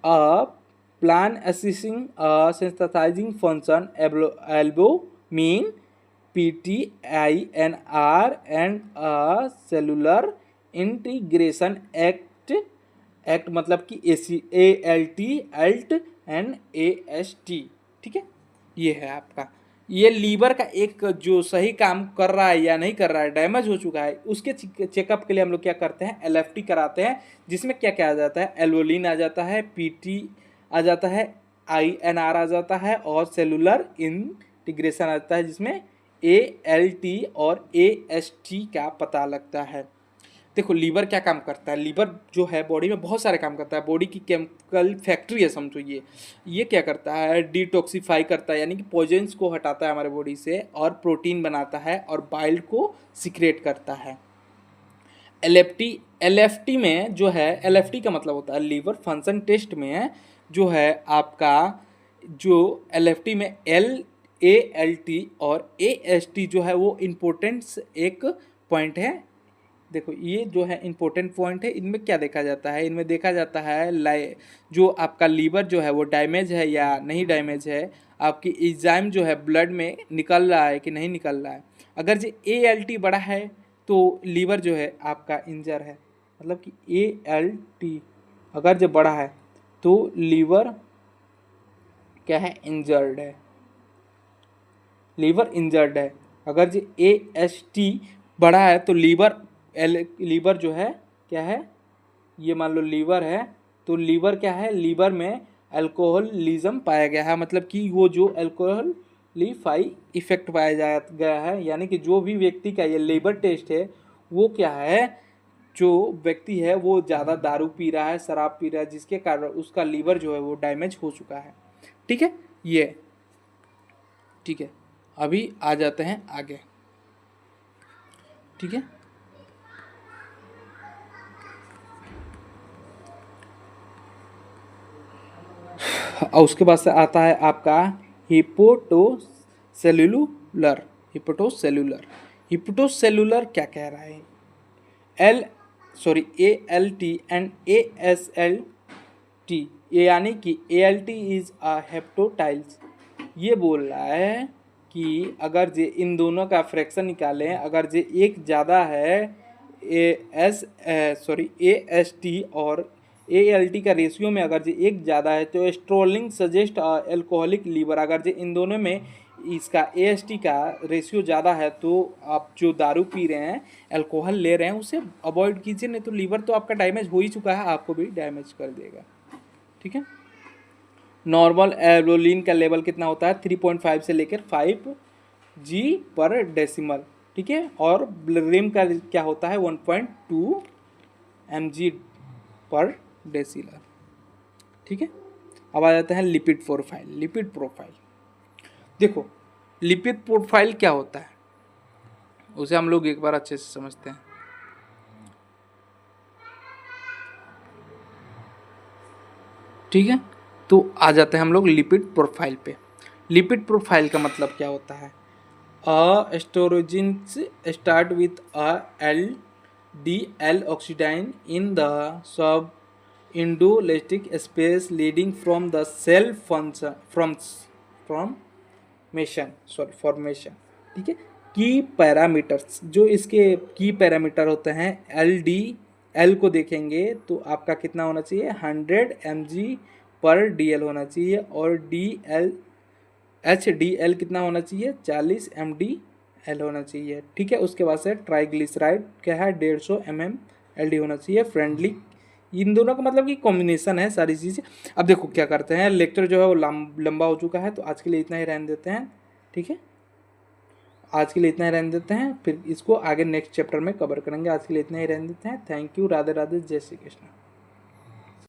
plan assessing sensitising function albumin PTINR and cellular integration act मतलब कि ALT एंड AST। ठीक है, ये है आपका, ये लीवर का एक जो सही काम कर रहा है या नहीं कर रहा है, डैमेज हो चुका है, उसके चेकअप के लिए हम लोग क्या करते हैं, LFT कराते हैं, जिसमें क्या क्या आ जाता है, एल्वोलिन आ जाता है, PT आ जाता है, INR आ जाता है, और सेलुलर इंटीग्रेशन आ जाता है, जिसमें ALT और AST का पता लगता है। देखो लीवर क्या काम करता है, लीवर जो है बॉडी में बहुत सारे काम करता है, बॉडी की केमिकल फैक्ट्री है समझो। ये क्या करता है, डिटॉक्सिफाई करता है, यानी कि पॉइजन्स को हटाता है हमारे बॉडी से, और प्रोटीन बनाता है, और बाइल को सिक्रेट करता है। LFT में जो है, LFT का मतलब होता है लीवर फंक्शन टेस्ट में जो है आपका, जो LFT में ALT और AST जो है वो इम्पोर्टेंट्स एक पॉइंट है। देखो ये जो है इम्पोर्टेंट पॉइंट है, इनमें क्या देखा जाता है, इनमें देखा जाता है जो आपका लीवर जो है वो डैमेज है या नहीं डैमेज है, आपकी एंजाइम जो है ब्लड में निकल रहा है कि नहीं निकल रहा है। अगर जो ALT बड़ा है तो लीवर जो है आपका इंजर है, मतलब कि ALT अगर जो बड़ा है तो लीवर क्या है, इंजर्ड है, लीवर इंजर्ड है। अगर जो AST बड़ा है तो लीवर जो है क्या है, ये मान लो लीवर है, तो लीवर क्या है, लीवर में अल्कोहलिज्म पाया गया है, मतलब कि वो जो अल्कोहलिफाई इफेक्ट पाया गया है, यानी कि जो भी व्यक्ति का ये लीवर टेस्ट है वो क्या है, जो व्यक्ति है वो ज़्यादा दारू पी रहा है, शराब पी रहा है, जिसके कारण उसका लीवर जो है वो डैमेज हो चुका है। ठीक है, ये ठीक है, अभी आ जाते हैं आगे। ठीक है, और उसके बाद से आता है आपका हिपोटोसेलुलर। हिपोटोसेलुलर हिपोटोसेलुलर क्या कह रहा है, ALT एंड ASLT, ये यानी कि ALT इज अ हेप्टोटाइल्स। ये बोल रहा है कि अगर जे इन दोनों का फ्रैक्शन निकालें, अगर जे एक ज़्यादा है AST और ALT का रेशियो में अगर जे एक ज़्यादा है तो स्ट्रोलिंग सजेस्ट एल्कोहलिक लीवर। अगर जे इन दोनों में इसका AST का रेशियो ज़्यादा है तो आप जो दारू पी रहे हैं, अल्कोहल ले रहे हैं, उसे अवॉइड कीजिए, नहीं तो लीवर तो आपका डैमेज हो ही चुका है, आपको भी डैमेज कर देगा। ठीक है, नॉर्मल एल्बुलिन का लेवल कितना होता है 3.5 से लेकर 5 g/डेसिमल, ठीक है। और ब्लरिम का क्या होता है 1.2 mg/डेसिलर, ठीक है। अब आ जाते हैं लिपिड प्रोफाइल। लिपिड प्रोफाइल देखो, लिपिड प्रोफाइल क्या होता है उसे हम लोग एक बार अच्छे से समझते हैं। ठीक है, तो आ जाते हैं हम लोग लिपिड प्रोफाइल पे। लिपिड प्रोफाइल का मतलब क्या होता है? A atherogenesis start with a LDL oxidation in the sub endothelial space leading from the cell formation, ठीक है। की पैरामीटर्स, जो इसके की पैरामीटर होते हैं, एल को देखेंगे तो आपका कितना होना चाहिए 100 mg/dl होना चाहिए, और HDL कितना होना चाहिए 40 mdl होना चाहिए, ठीक है। उसके बाद से ट्राइग्लिसराइड क्या है 150 mmLD होना चाहिए, फ्रेंडली। इन दोनों का मतलब कि कॉम्बिनेशन है सारी चीज़ें। अब देखो क्या करते हैं, लेक्चर जो है वो लंबा हो चुका है, तो आज के लिए इतना ही रहने देते हैं, ठीक है। आज के लिए इतना ही रहने देते हैं, फिर इसको आगे नेक्स्ट चैप्टर में कवर करेंगे। आज के लिए इतना ही रहने देते हैं। थैंक यू, राधे राधे, जय श्री कृष्ण।